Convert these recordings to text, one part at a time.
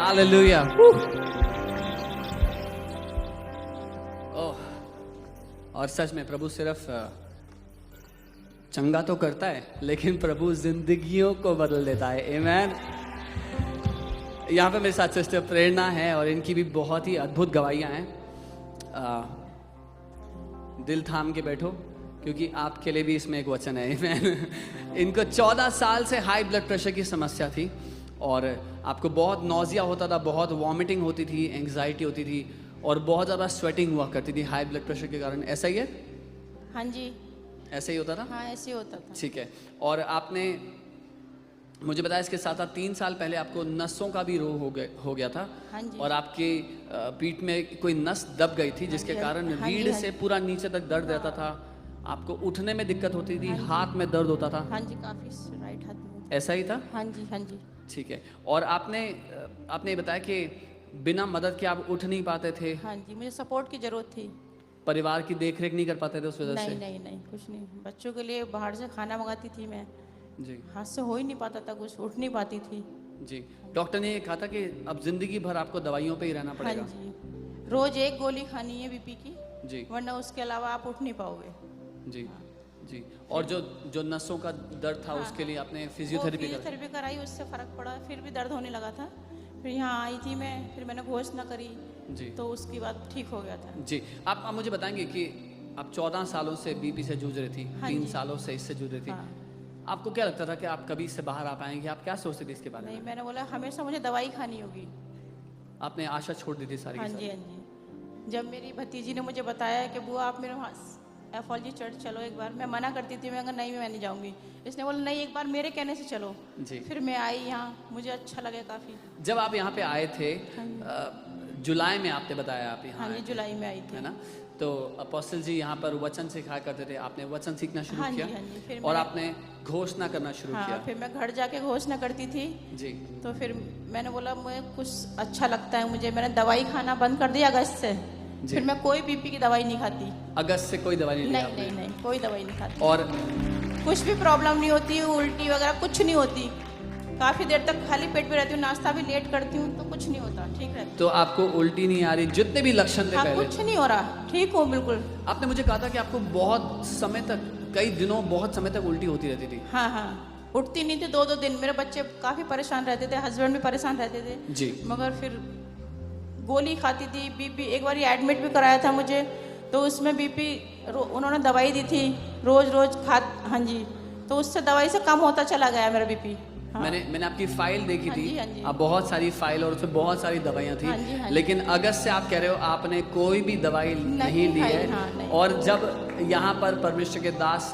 Hallelujah. ओह, और सच में प्रभु सिर्फ चंगा तो करता है, लेकिन प्रभु जिंदगियों को बदल देता है। आमेन। यहाँ पे मेरे साथ सिस्टर प्रेरणा है और इनकी भी बहुत ही अद्भुत गवाहियाँ हैं। दिल थाम के बैठो, क्योंकि आपके लिए भी इसमें एक वचन है। आमेन। इनको 14 साल से हाई ब्लड प्रेशर की समस्या थी और आपको बहुत नौजिया होता था, बहुत वॉमिटिंग होती थी, एंग्जाइटी होती थी और बहुत ज़्यादा स्वेटिंग हुआ करती थी हाई ब्लड प्रेशर के कारण। ऐसा ही है? हाँ जी, ऐसे ही होता था? हाँ ऐसे ही होता था। ठीक है। और आपने मुझे बताया इसके साथ साथ 3 साल पहले आपको नसों का भी रोग हो गया था। हाँ जी। और आपकी पीठ में कोई नस दब गई थी, जिसके कारण हाँ जी, रीढ़ हाँ से जी। पूरा नीचे तक दर्द रहता था। आपको उठने में दिक्कत होती थी, हाथ में दर्द होता था। हाँ जी, काफी राइट हाथ में। ऐसा ही था? हाँ जी, हाँ जी। ठीक है। और आपने ये बताया कि बिना मदद के आप उठ नहीं पाते थे, हाँ जी, मुझे सपोर्ट की जरूरत थी। परिवार की देखरेख नहीं कर पाते थे उस वजह से? नहीं नहीं नहीं, कुछ नहीं। बच्चों के लिए बाहर से खाना मंगाती थी मैं, जी हाथ से हो ही नहीं पाता था कुछ, उठ नहीं पाती थी। जी। डॉक्टर ने ये कहा था कि अब जिंदगी भर आपको दवाइयों पे ही रहना हाँ पड़ेगा। जी, रोज एक गोली खानी है बीपी की, जी वरना उसके अलावा आप उठ नहीं पाओगे। जी जी। और जो नसों का दर्द था उसके लिए आपने फिजियोथेरेपी कराई? फिजियोथेरेपी कराई, उससे फर्क पड़ा, फिर भी दर्द होने लगा था। फिर यहाँ आई थी मैं, फिर मैंने घोषणा करी जी तो उसके बाद ठीक हो गया था। जी। आप मुझे बताएंगे कि आप 14 सालों से बीपी से जूझ रही थी, हाँ 3 जी। सालों से इससे जूझ रही थी। हाँ। आपको क्या लगता था कि आप कभी इससे बाहर आ पाएंगे? आप क्या सोचते थे इसके बारे नहीं, में? मैंने बोला हमेशा मुझे दवाई खानी होगी। आपने आशा छोड़ दी थी सारी हाँ की जी, सारी? हाँ जी। जब मेरी भतीजी ने मुझे बताया कि बुआ आप मेरे वहाँ एफॉलजी चर्च चलो एक बार, मैं मना करती थी, मैं कहा नहीं मैं नहीं जाऊँगी। इसने बोला नहीं एक बार मेरे कहने से चलो। जी। फिर मैं आई यहाँ, मुझे अच्छा लगे काफ़ी। जब आप यहाँ पे आए थे, हाँ जी। जुलाई में आपने बताया आप यहाँ हाँ आए जी, थे, जुलाई में आई थी। है ना? तो अपोस्टल जी यहाँ पर वचन सिखाया करते थे, आपने वचन सीखना शुरू हाँ जी, किया हाँ जी। फिर और मैंने- आपने घोषणा करना शुरू हाँ, किया। फिर मैं घर जाके घोषणा करती थी। जी तो फिर मैंने बोला मुझे कुछ अच्छा लगता है मुझे, मैंने दवाई खाना बंद कर दिया अगस्त से। जी। फिर मैं कोई बीपी की दवाई नहीं खाती। अगस्त से कोई दवाई नहीं ली नहीं आपने? नहीं नहीं, कोई दवाई नहीं खाती। और कुछ भी प्रॉब्लम नहीं होती, उल्टी वगैरह कुछ नहीं होती। काफ़ी देर तक खाली पेट पे रहती हूँ, नाश्ता भी लेट करती हूँ तो कुछ नहीं होता, ठीक रहता। तो आपको उल्टी नहीं आ रही, जितने भी लक्षण थे हाँ, पहले? कुछ नहीं हो रहा, ठीक हूँ बिल्कुल। आपने मुझे कहा था कि आपको बहुत समय तक, कई दिनों, बहुत समय तक उल्टी होती रहती थी। हाँ हाँ, उठती नहीं थी 2-2 दिन। मेरे बच्चे काफ़ी परेशान रहते थे, हस्बैंड भी परेशान रहते थे। जी। मगर फिर गोली खाती थी, बीपी एक बार एडमिट भी कराया था मुझे, तो उसमें बीपी उन्होंने दवाई दी थी रोज रोज हाँ जी, तो उससे दवाई से कम होता चला गया मेरा बीपी। हाँ। मैंने आपकी फाइल देखी हाँ थी। जी, हाँ जी। आप बहुत सारी फाइल और उसमें बहुत सारी दवाइयाँ थी। हाँ जी, हाँ जी। लेकिन अगस्त से आप कह रहे हो आपने कोई भी दवाई नहीं ली खाई, है। हाँ, नहीं। और जब यहाँ पर परमेश्वर के दास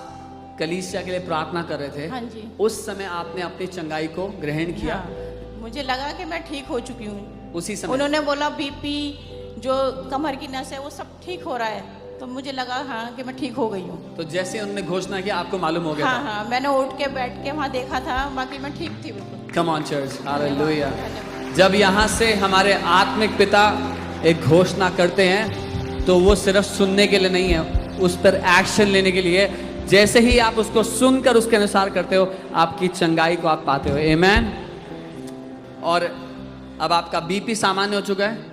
कलीसिया के लिए प्रार्थना कर रहे थे, हाँ जी। उस समय आपने अपनी चंगाई को ग्रहण किया। हाँ, मुझे लगा कि मैं ठीक हो चुकी हूँ। उसी समय उन्होंने बोला बीपी जो कमर की नस है वो सब ठीक हो रहा है, तो मुझे लगा हाँ कि मैं ठीक हो गई हूँ। तो जैसे उन्होंने घोषणा किया आपको मालूम हो गया हाँ था? हाँ, मैंने उठ के बैठ के वहाँ देखा था, बाकी मैं ठीक थी बिल्कुल। Come on church, hallelujah. धन्यवाद। जब यहाँ से हमारे आत्मिक पिता एक घोषणा करते हैं तो वो सिर्फ सुनने के लिए नहीं है, उस पर एक्शन लेने के लिए। जैसे ही आप उसको सुनकर उसके अनुसार करते हो, आपकी चंगाई को आप पाते हो। आमेन। और अब आपका बीपी सामान्य हो चुका है,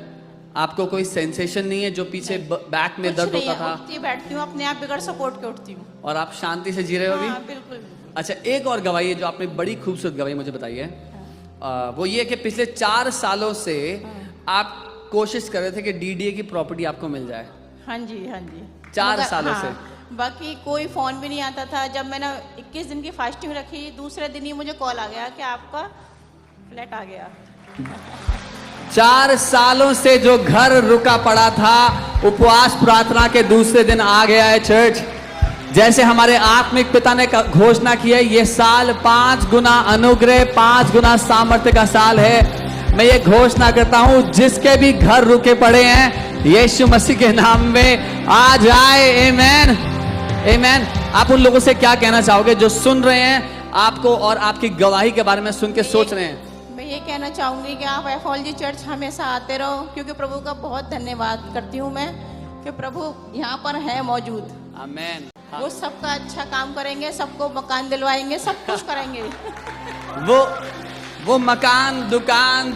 आपको कोई सेंसेशन नहीं है जो पीछे बैक में कुछ दर्द नहीं होता है, था, उठती बैठती हूँ अपने आप बिगड़ सपोर्ट के उठती हूँ। और आप शांति से जी रहे हो अभी? हाँ बिल्कुल। अच्छा, एक और गवाही है जो आपने बड़ी खूबसूरत गवाही मुझे बताई है। वो ये कि पिछले 4 सालों से आप कोशिश कर रहे थे कि डीडीए की प्रॉपर्टी आपको मिल जाए। हाँ जी, हाँ जी। 4 मगर- सालों हाँ, से। बाकी कोई फोन भी नहीं आता था। जब मैंने 21 दिन की फास्टिंग रखी, दूसरे दिन ही मुझे कॉल आ गया कि आपका फ्लैट आ गया। 4 सालों से जो घर रुका पड़ा था, उपवास प्रार्थना के दूसरे दिन आ गया है चर्च। जैसे हमारे आत्मिक पिता ने घोषणा की है, ये साल 5 गुना अनुग्रह, 5 गुना सामर्थ्य का साल है। मैं ये घोषणा करता हूं, जिसके भी घर रुके पड़े हैं, यीशु मसीह के नाम में आ जाए। आमेन, आमेन। आप उन लोगों से क्या कहना चाहोगे जो सुन रहे हैं आपको और आपकी गवाही के बारे में सुन के सोच रहे हैं? मैं ये कहना चाहूँगी कि आप एफॉलजी चर्च हमेशा आते रहो, क्योंकि प्रभु का बहुत धन्यवाद करती हूँ मैं कि प्रभु यहाँ पर है मौजूद। आमेन। वो सबका अच्छा काम करेंगे, सबको मकान दिलवाएंगे, सब कुछ करेंगे। वो मकान, दुकान,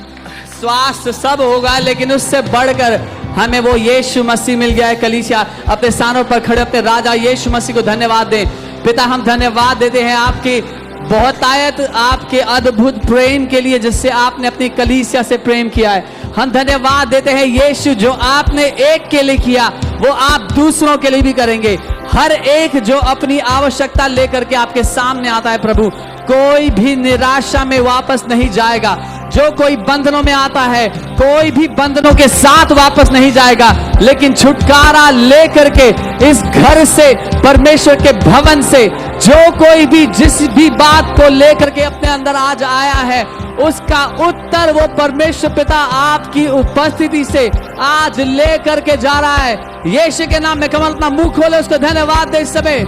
स्वास्थ्य सब होगा, लेकिन उससे बढ़कर हमें वो यीशु मसीह मिल गया है। कलीसिया अपने स्थानों पर खड़े अपने राजा यीशु मसीह को धन्यवाद दें। पिता, हम धन्यवाद देते हैं आपकी बहुतायत, आपके अद्भुत प्रेम के लिए जिससे आपने अपनी कलीसिया से प्रेम किया है। हम धन्यवाद देते हैं यीशु, जो आपने एक के लिए किया वो आप दूसरों के लिए भी करेंगे। हर एक जो अपनी आवश्यकता लेकर के आपके सामने आता है प्रभु, कोई भी निराशा में वापस नहीं जाएगा। जो कोई बंधनों में आता है, कोई भी बंधनों के साथ वापस नहीं जाएगा, लेकिन छुटकारा लेकर के इस घर से, परमेश्वर के भवन से, जो कोई भी जिस भी बात को लेकर के अपने अंदर आज आया है, उसका उत्तर वो परमेश्वर पिता आपकी उपस्थिति से आज लेकर के जा रहा है। यीशु के नाम में कमल अपना मुंह खोले, उसको धन्यवाद दे। इस समय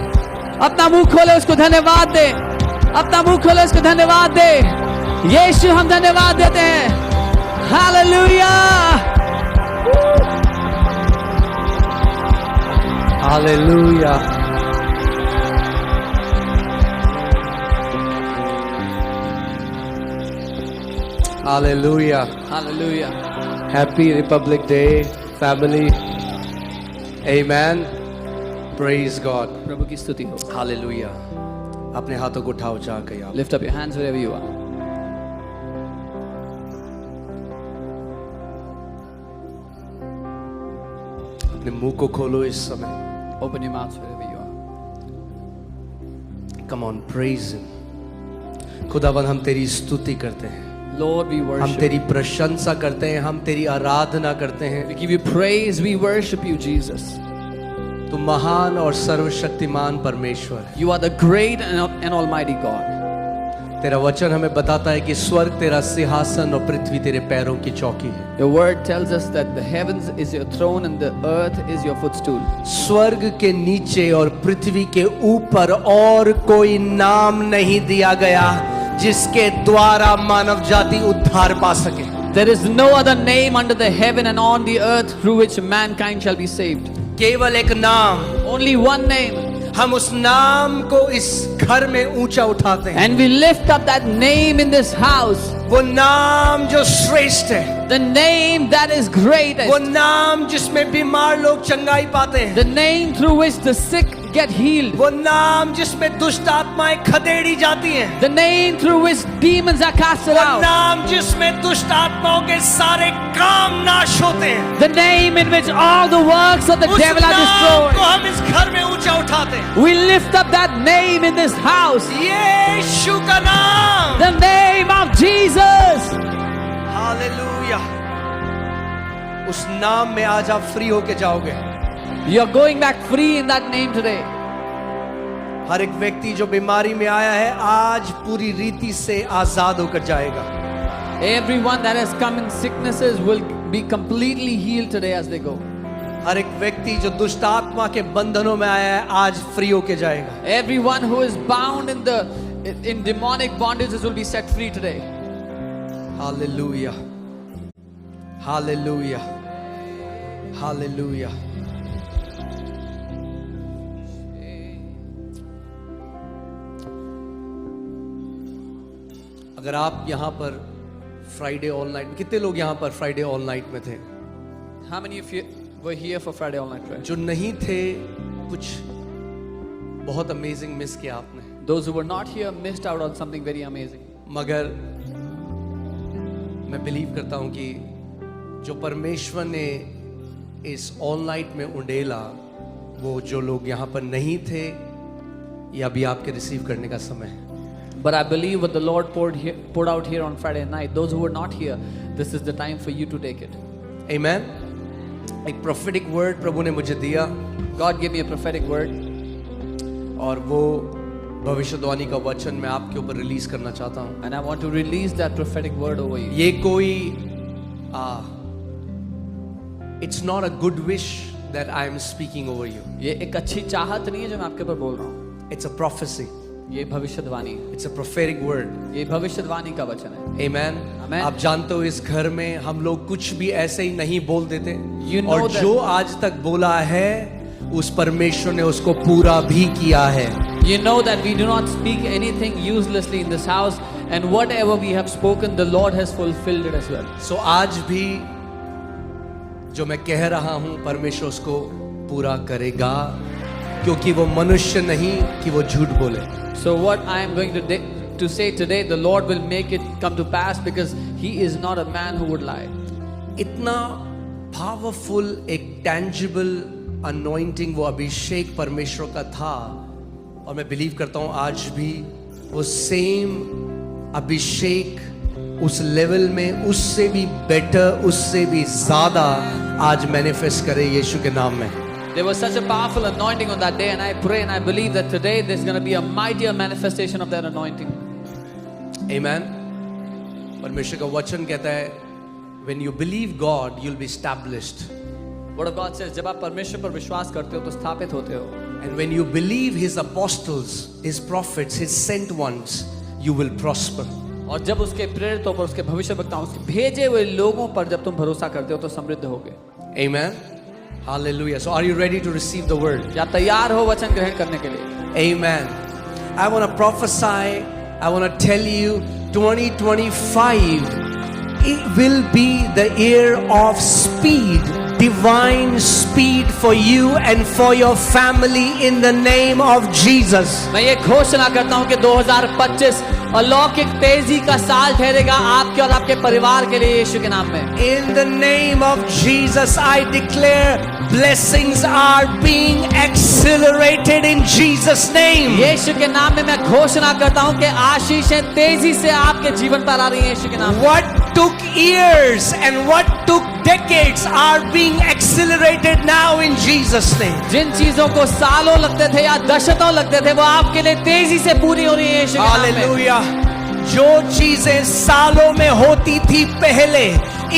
अपना मुंह खोले, उसको धन्यवाद दे। अपना मुंह खोले, उसको धन्यवाद दे। यीशु, हम धन्यवाद देते हैं। Hallelujah, hallelujah. Hallelujah. Hallelujah. Happy Republic Day, family. Amen. Praise God. प्रभु की स्तुति हो। Hallelujah. अपने हाथों को उठाओ जाकर आप। Lift up your hands wherever you are. अपने मुंह को खोलो इस समय। Open your mouths wherever you are. Come on, praise Him. खुदावन, हम तेरी स्तुति करते हैं, Lord, we हम worship तेरी प्रशंसा करते हैं, हम तेरी आराधना करते हैं। We give you praise, we worship you, Jesus. तू महान और सर्वशक्तिमान परमेश्वर है। You are the great and almighty God. तेरा वचन हमें बताता है कि स्वर्ग तेरा सिंहासन और पृथ्वी तेरे पैरों की चौकी है। Your word tells us that the heavens is your throne and the earth is your footstool. स्वर्ग के नीचे और पृथ्वी के ऊपर और कोई नाम नहीं दिया गया जिसके द्वारा मानव जाति उद्धार पा सके। There is no other name under the heaven and on the earth through which mankind shall be saved. केवल एक नाम, Only one name. हम उस नाम को इस घर में ऊंचा उठाते हैं। And we lift up that name in this house. वो नाम जो श्रेष्ठ है, The name that is वो greatest. नाम जिसमें बीमार लोग चंगाई पाते हैं, The name through which the sick get healed. वो नाम जिसमें दुष्ट आत्माएं खदेड़ी जाती हैं, The name through which demons are casted वो out. नाम जिसमें दुष्ट आत्माओं के सारे काम नाश होते हैं। The name in which all the works of the उस devil are नाम को destroyed. हम इस घर में ऊंचा उठाते हैं। We lift up that name in this house. यीशु का नाम। The name of Jesus. Hallelujah. उस नाम में आज आप फ्री होके जाओगे। You're going back free in that name today. हर एक व्यक्ति जो बीमारी में आया है आज पूरी रीति से आजाद होकर जाएगा। Everyone that has come in sicknesses will be completely healed today as they go. हर एक व्यक्ति जो दुष्ट आत्मा के बंधनों में आया है आज फ्री होके जाएगा। Everyone who is bound in demonic bondages will be set free today. Hallelujah, hallelujah, hallelujah. अगर आप यहाँ पर फ्राइडे ऑल नाइट, कितने लोग यहाँ पर फ्राइडे ऑल नाइट में थे? How many of you were here for Friday all night prayer? जो नहीं थे, कुछ बहुत अमेजिंग मिस किया आपने। Those who were not here missed out on something very amazing. मगर मैं बिलीव करता हूं कि जो परमेश्वर ने इस ऑल नाइट में उंडेला, वो जो लोग यहाँ पर नहीं थे, ये अभी आपके रिसीव करने का समय है। But I believe what the Lord poured out here on Friday night. Those who were not here, this is the time for you to take it. Amen. एक prophetic word प्रभु ने मुझे दिया, God gave me a prophetic word, और वो भविष्यवाणी का वचन मैं आपके ऊपर रिलीज करना चाहता हूँ। and I want to release that prophetic word over you. ये कोई it's not a good wish that I am speaking over you. ये एक अच्छी चाहत नहीं है जो मैं आपके ऊपर बोल रहा हूँ। It's a prophecy. ये भविष्यवाणी है। It's a prophetic word. ये भविष्यवाणी का वचन है। Amen. Amen. आप जानते हो इस घर में हम लोग कुछ भी ऐसे ही नहीं बोल देते, You know और that- जो आज तक बोला है उस परमेश्वर ने उसको पूरा भी किया है। You know that we do not speak anything uselessly in this house, and whatever we have spoken, the Lord has fulfilled it as well. सो आज भी जो मैं कह रहा हूं परमेश्वर उसको पूरा करेगा, क्योंकि वो मनुष्य नहीं कि वो झूठ बोले. So what I am going to say today, the Lord will make it come to pass, because He is not a man who would lie. इतना पावरफुल एक टैंजिबल अनॉइंटिंग, वो अभिषेक परमेश्वर का था, और मैं बिलीव करता हूं आज भी वो सेम अभिषेक उस लेवल में, उससे भी बेटर, उससे भी ज्यादा आज मैनिफेस्ट करे यीशु के नाम में. There was such a powerful anointing on that day, and I pray and I believe that today there's going to be a mightier manifestation of that anointing. Amen. परमेश्वर का वचन कहता है, when you believe God, you'll be established. Word of God says, जब आप परमेश्वर पर विश्वास करते हो तो स्थापित होते हो. And when you believe His apostles, His prophets, His sent ones, you will prosper. और जब उसके प्रेरितों पर, उसके भविष्यवक्ताओं, उसके भेजे हुए लोगों पर जब तुम भरोसा करते हो तो समृद्ध होगे. Amen. Hallelujah. So are you ready to receive the word? क्या तैयार हो वचन ग्रहण करने के लिए? Amen. I want to prophesy, I want to tell you, 2025 it will be the year of speed, divine speed for you and for your family in the name of Jesus. मैं ये घोषणा करता हूँ कि 2025 अलौकिक तेजी का साल ठहरेगा आपके और आपके परिवार के लिए यीशु के नाम में. In the name of Jesus, I declare blessings are being accelerated in Jesus' name. यीशु के नाम में मैं घोषणा करता हूँ कि आशीषें तेजी से आपके जीवन पर आ रही हैं यीशु के नाम में. What took years and what took decades are being accelerated now in Jesus' name. जिन चीजों को सालों लगते थे या दशकों लगते थे, वो आपके लिए तेजी से पूरी हो रही है यीशु के नाम में. हालेलुया. जो चीजें सालों में होती थी पहले,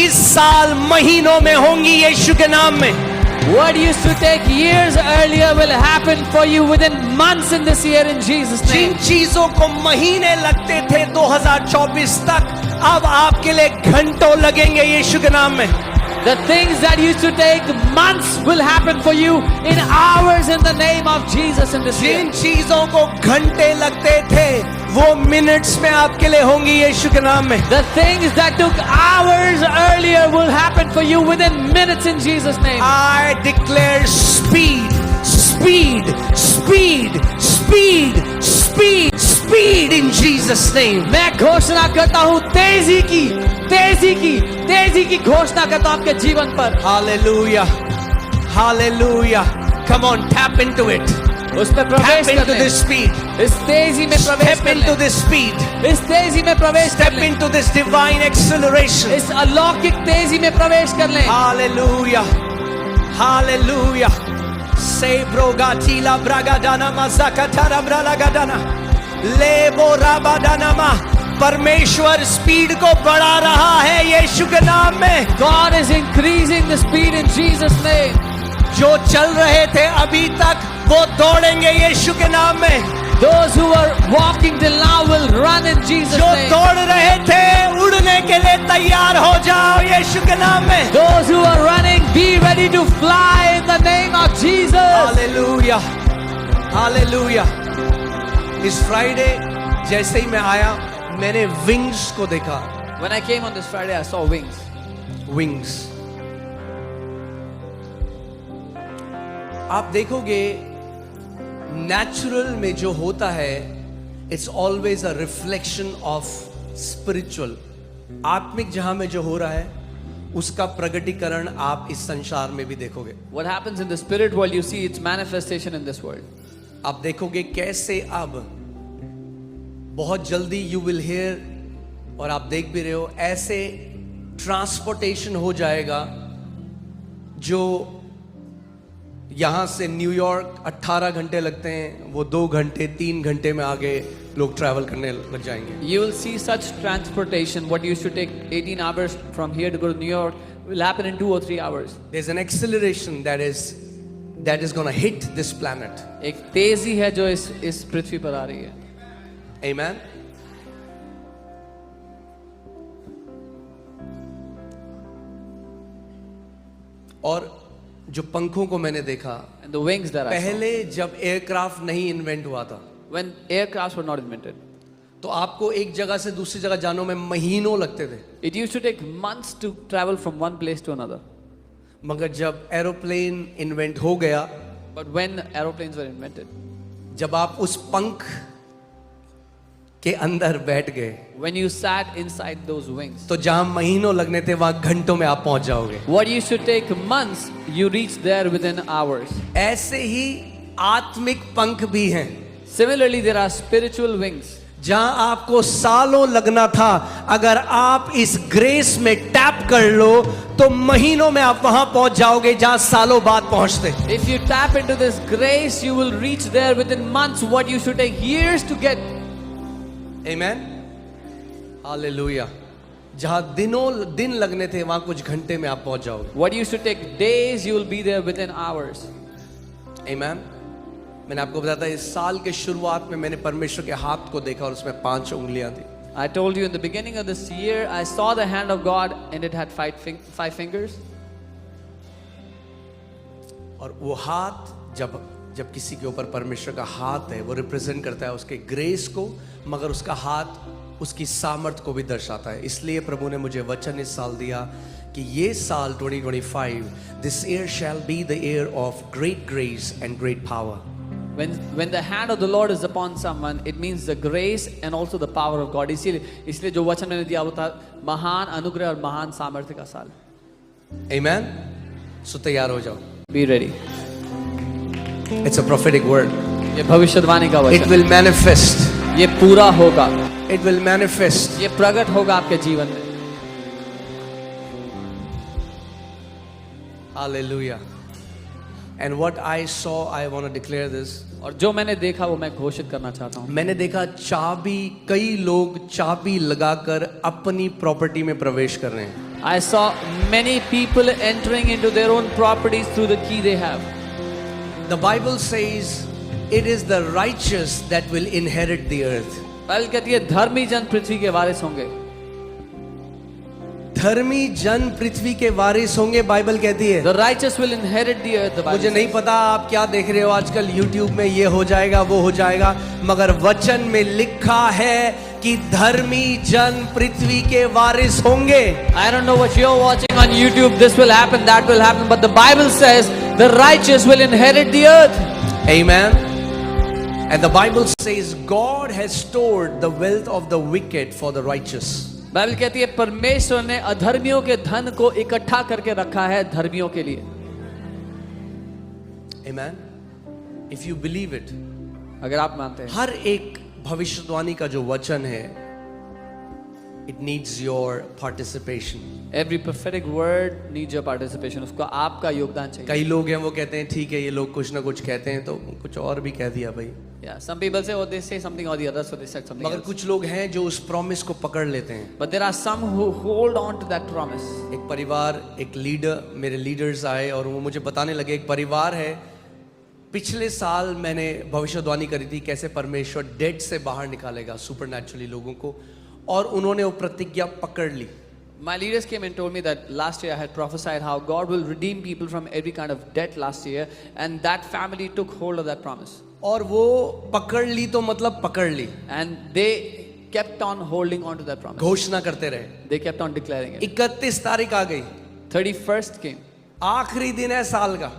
इस साल महीनों में होंगी यीशु के नाम में. What used to take years earlier will happen for you within months in this year in Jesus' Jin name. चीजों को महीने लगते थे 2024 तक, अब आपके लिए घंटों लगेंगे यीशु के नाम में. The things that used to take months will happen for you in hours in the name of Jesus in this year. जिन चीजों को घंटे लगते थे, वो मिनट्स में आपके लिए होंगी यीशु के नाम में. The things that took hours earlier will happen for you within minutes in Jesus' name. I declare speed, speed, speed, speed, speed, speed in Jesus' name. मैं घोषणा करता हूँ तेजी की, तेजी की, तेजी की घोषणा करता हूँ आपके जीवन पर. Hallelujah, hallelujah. Come on, tap into it. उस पर प्रवेश Tap into कर this लें. speed. इस तेजी में प्रवेश Step कर into लें. this speed. इस तेजी में प्रवेश कर Step लें. into this divine acceleration. इस अलौकिक तेजी में प्रवेश कर लें. Hallelujah, hallelujah. Say brogatila bragadana mazakatara bralagadana. Lebo rabadanama. परमेश्वर स्पीड को बढ़ा रहा है यीशु के नाम में. God is increasing the speed in Jesus' name. जो चल रहे थे अभी तक, वो दौड़ेंगे यीशु के नाम में. Those who are walking till now will run in Jesus' जो name. दौड़ रहे थे, उड़ने के लिए तैयार हो जाओ यीशु के नाम में. Those who are running, be ready to fly in the name of Jesus. Hallelujah, hallelujah. इस फ्राइडे जैसे ही मैं आया, मैंने विंग्स को देखा. When I came on this Friday, I saw wings. Wings. आप देखोगे नेचुरल में जो होता है, it's always a reflection of spiritual. आत्मिक जहां में जो हो रहा है, उसका प्रगटीकरण आप इस संसार में भी देखोगे. What happens in the spirit world, you see its manifestation in this world. आप देखोगे कैसे अब बहुत जल्दी यू विल हियर, और आप देख भी रहे हो, ऐसे ट्रांसपोर्टेशन हो जाएगा जो यहां से न्यूयॉर्क 18 घंटे लगते हैं, वो 2 घंटे 3 घंटे में आगे लोग ट्रैवल करने लग जाएंगे. You will see such transportation. What used to take 18 hours from here to go to New York will happen in 2 or 3 hours. There's an acceleration that is going to hit this planet. एक तेजी है जो इस पृथ्वी पर आ रही है. Amen. और जो पंखों को मैंने देखा, And the wings that I saw. पहले जब एयरक्राफ्ट नहीं इन्वेंट हुआ था, When aircrafts were not invented, तो आपको एक जगह से दूसरी जगह जाने में महीनों लगते थे, It used to take months to travel from one place to another. मगर जब एरोप्लेन इन्वेंट हो गया, But when aeroplanes were invented, जब आप उस पंख के अंदर बैठ गए, when you sat inside those wings, तो जहां महीनों लगने थे वहां घंटों में आप पहुंच जाओगे। what used to take months, you reach there within hours. ऐसे ही आत्मिक पंख भी हैं, Similarly, there are spiritual wings. जहां आपको सालों लगना था, अगर आप इस ग्रेस में टैप कर लो तो महीनों में आप वहां पहुंच जाओगे जहां सालों बाद पहुंचते। If you tap into this grace, you will reach there within months what used to take years to get. Amen, hallelujah. जहां दिन लगने थे वहां कुछ घंटे में आप पहुंच जाओगे। What used to take days, you will be there within hours. आमेन। मैंने आपको बताया था इस साल के शुरुआत में मैंने परमेश्वर के हाथ को देखा और उसमें 5 उंगलियां थी। I told you in the beginning of this year, I saw the hand of God and it had five fingers. और वो हाथ जब किसी के ऊपर परमेश्वर का हाथ है, वो रिप्रेजेंट करता है उसके ग्रेस को, मगर उसका हाथ उसकी सामर्थ को भी दर्शाता है। इसलिए प्रभु ने मुझे वचन इस साल दिया कि ये साल 2025, this year shall be the year of great grace and great power. When the hand of the Lord is upon someone, it means the grace and also the power of God. इसलिए जो वचन मैंने दिया वो था महान अनुग्रह और महान सामर्थ्य का साल। Amen. सो तैयार हो जाओ। Be ready. It's a prophetic word. ये भविष्यवाणी का It वचन। will manifest. ये पूरा होगा। It will manifest. ये प्रकट होगा आपके जीवन में। Hallelujah. And what I saw, I want to declare this. और जो मैंने देखा वो मैं घोषित करना चाहता हूँ। मैंने देखा कई लोग चाबी लगाकर अपनी प्रॉपर्टी में प्रवेश कर रहे हैं। I saw many people entering into their own properties through the key they have. The Bible says it is the righteous that will inherit the earth. Bible कहती है धर्मी जन पृथ्वी के वारिस होंगे। धर्मी जन पृथ्वी के वारिस होंगे, बाइबल कहती है। The righteous will inherit the earth. The Bible मुझे नहीं says. पता आप क्या देख रहे हो आजकल YouTube में, ये हो जाएगा वो हो जाएगा, मगर वचन में लिखा है कि धर्मी जन पृथ्वी के वारिस होंगे। I don't know what you're watching on YouTube. This will happen, that will happen. But the Bible says the righteous will inherit the earth. Amen. And the Bible says God has stored the wealth of the wicked for the righteous. Bible कहती है परमेश्वर ने अधर्मियों के धन को इकट्ठा करके रखा है धर्मियों के लिए। Amen. If you believe it, अगर आप मानते हैं, हर एक भविष्यवाणी का जो वचन है, it needs your participation. every prophetic word needs your participation. उसको आपका योगदान चाहिए। कई लोग हैं वो कहते हैं ठीक है, ये लोग कुछ ना कुछ कहते हैं तो कुछ और भी कह दिया भाई। Yeah, some people say, oh, they say something or the other, so they said something मगर else. कुछ लोग हैं जो उस प्रॉमिस को पकड़ लेते हैं। But there are some who hold on to that promise. एक परिवार, एक लीडर, मेरे लीडर्स आए और वो मुझे बताने लगे, एक परिवार है, पिछले साल मैंने भविष्यवाणी करी थी कैसे परमेश्वर डेड से बाहर निकालेगा सुपरनैचुरली लोगों को, और उन्होंने वो प्रतिज्ञा पकड़ ली। My leaders came and told me that last year I had prophesied how God will redeem people from every kind of debt last year, and that family took hold of that promise. और वो पकड़ ली तो मतलब पकड़ ली, And they kept on holding on to that promise. घोषणा करते रहे। They kept on declaring it. 31 तारीख आ गई, 31st came, आखिरी दिन है साल का,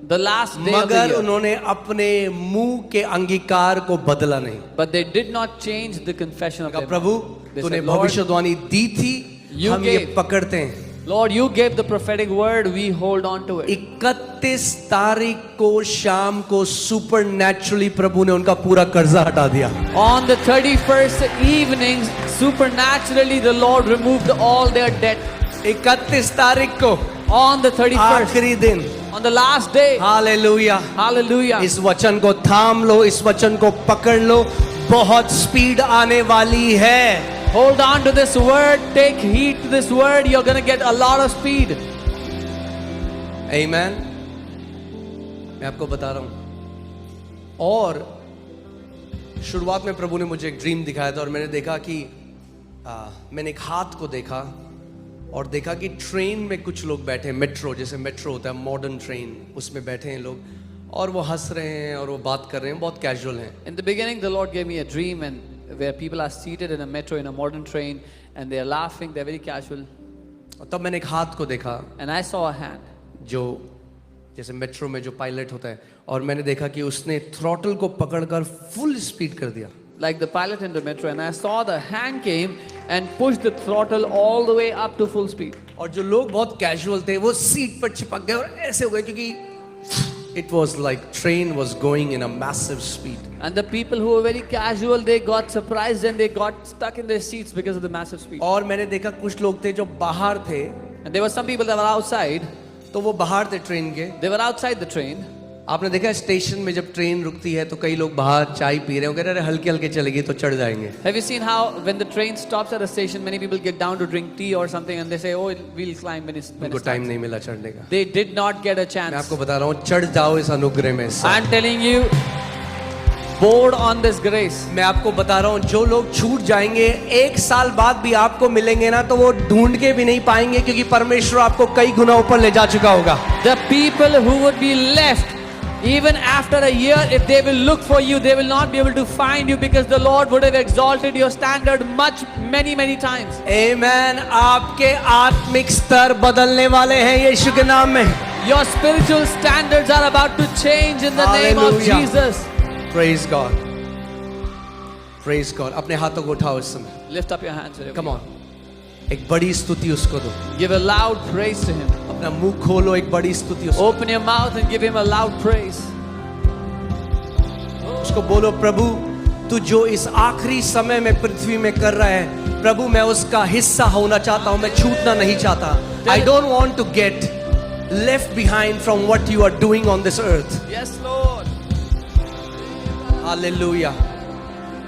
the last day of the मगर year. उन्होंने अपने मुंह के अंगीकार को बदला नहीं। But they did not change the confession of कहा their प्रभु mouth. They तूने said, Lord, भविष्यवाणी दी थी, You हम ये gave. पकड़ते हैं। Lord, you gave the prophetic word, we hold on to it. 31 तारीख को शाम को सुपरनैचुरली प्रभु ने उनका पूरा कर्जा हटा दिया। On the 31st evening, supernaturally the Lord removed all their debt. 31 तारीख को On the 31st, आखिरी दिन। on the last day. Hallelujah. Hallelujah. इस वचन को थाम लो, इस वचन को पकड़ लो, बहुत स्पीड आने वाली है। Hold on to this word, take heed to this word, you're going to get a lot of speed. Amen. मैं आपको बता रहा हूं। और शुरुआत में प्रभु ने मुझे एक ड्रीम दिखाया था और मैंने देखा कि मैंने एक हाथ को देखा और देखा कि ट्रेन में कुछ लोग बैठे हैं, मेट्रो, जैसे मेट्रो होता है मॉडर्न ट्रेन, उसमें बैठे हैं लोग और वो हंस रहे हैं और वो बात कर रहे हैं, बहुत कैजुअल हैं। In the beginning, the Lord gave me a dream, and where people are seated in a metro, in a modern train, and they are laughing, they're very casual. और तब मैंने एक हाथ को देखा And I saw a hand. जो जैसे metro में जो पायलट होता है, और मैंने देखा कि उसने थ्रॉटल को पकड़कर फुल स्पीड कर दिया. Like the pilot in the metro, and I saw the hand came and pushed the throttle all the way up to full speed. और जो लोग बहुत कैजुअल थे वो सीट पर चिपक गए और ऐसे हो गए, क्योंकि it was like train was going in a massive speed. And the people who were very casual, they got surprised and they got stuck in their seats because of the massive speed. और मैंने देखा कुछ लोग थे जो बाहर थे, And there were some people that were outside. तो वो बाहर थे ट्रेन के. They were outside the train. आपने देखा स्टेशन में जब ट्रेन रुकती है तो कई लोग बाहर चाय पी रहे हैं, कह रहे हल्के हल्के चलेगी तो चढ़ जाएंगे. Have you seen how when the train stops at a station, many people get down to drink tea or something, and they say, "Oh, we'll climb when it's." उनको टाइम नहीं मिला चढ़ने का. They did not get a मैं chance. आपको बता रहा हूँ, चढ़ जाओ इस अनुग्रह में. I'm telling you, board on this grace. मैं आपको बता रहा हूँ, जो लोग छूट जाएंगे एक साल बाद भी आपको मिलेंगे ना, तो वो ढूंढ के भी नहीं पाएंगे, क्योंकि परमेश्वर आपको कई गुना ऊपर ले जा चुका होगा. The people who would be left even after a year, if they will look for you, they will not be able to find you, because the Lord would have exalted your standard many times. Amen. आपके आत्मिक स्तर बदलने वाले हैं यीशु के नाम में. Your spiritual standards are about to change in the name of Hallelujah. Jesus. Praise God. Praise God. अपने हाथों को उठाओ इस समय. Lift up your hands. wherever Come you on. एक बड़ी स्तुति उसको दो. are. Give a loud praise to Him. अपना मुंह खोलो, एक बड़ी स्तुति उसको. Open your mouth and give Him a loud praise. उसको बोलो, प्रभु तू जो इस आखिरी समय में पृथ्वी में कर रहा है, प्रभु मैं उसका हिस्सा होना चाहता हूं, मैं छूटना नहीं चाहता. I don't want to get left behind from what you are doing on this earth. Yes, Lord. Hallelujah.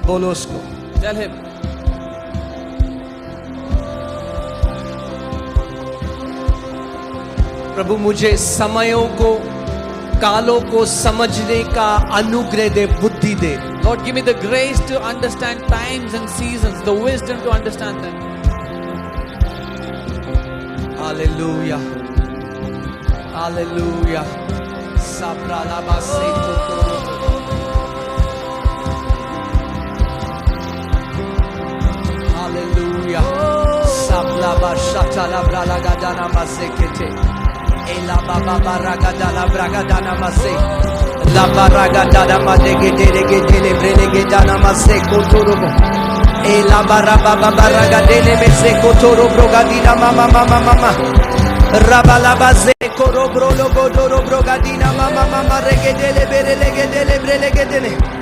बोलो उसको. Tell Him. प्रभु मुझे समयों को, कालों को समझने का अनुग्रह दे, बुद्धि दे. Lord, give me the grace to understand times and seasons, the wisdom to understand them. Hallelujah. Hallelujah. Sabra la baseto. Hallelujah. Sabla bashata la brala gadana masekete. Ela baba baraga dala braga dana mase. La baraga dana madege delege dele brelege dana maseko torobo. Ela baraba baraga dele meseko toro broga dina mama mama mama. Rabala baze koro brolo godoro broga dina mama mama rege dele berelege dele brelege dele.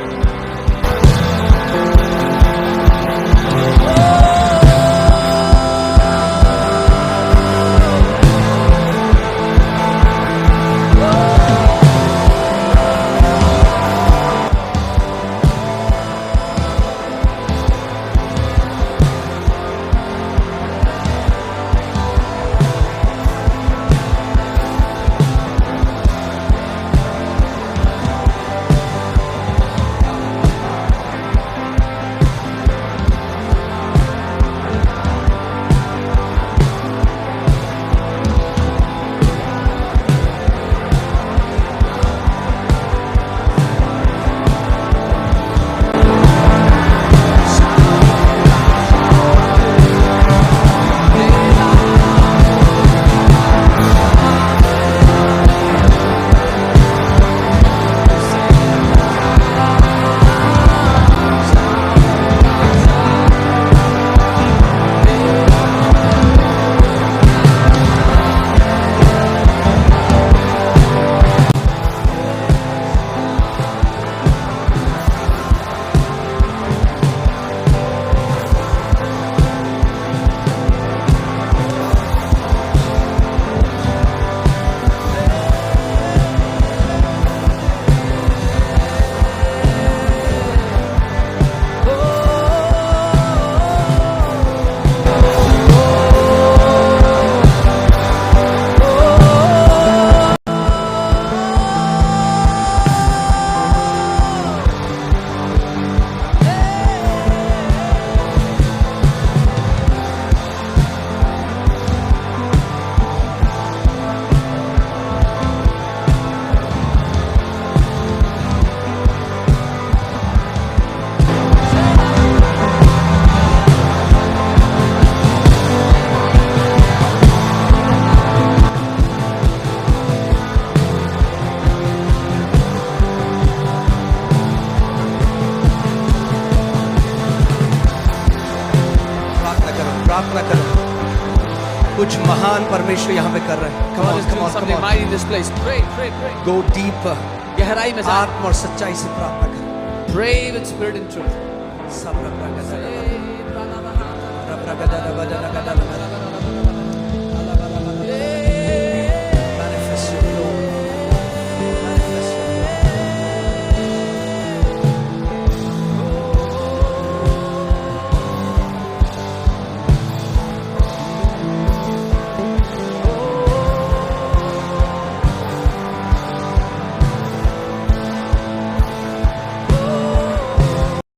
कुछ महान परमेश्वर यहाँ पे कर रहे हैं. Come God on, is come doing on, come something on. mighty in this place. Pray, pray, pray. Go deeper. गहराई में जाओ. आत्मा और सच्चाई से प्रार्थना करें. Pray with spirit and truth. सब रब रगदा रगदा रगदा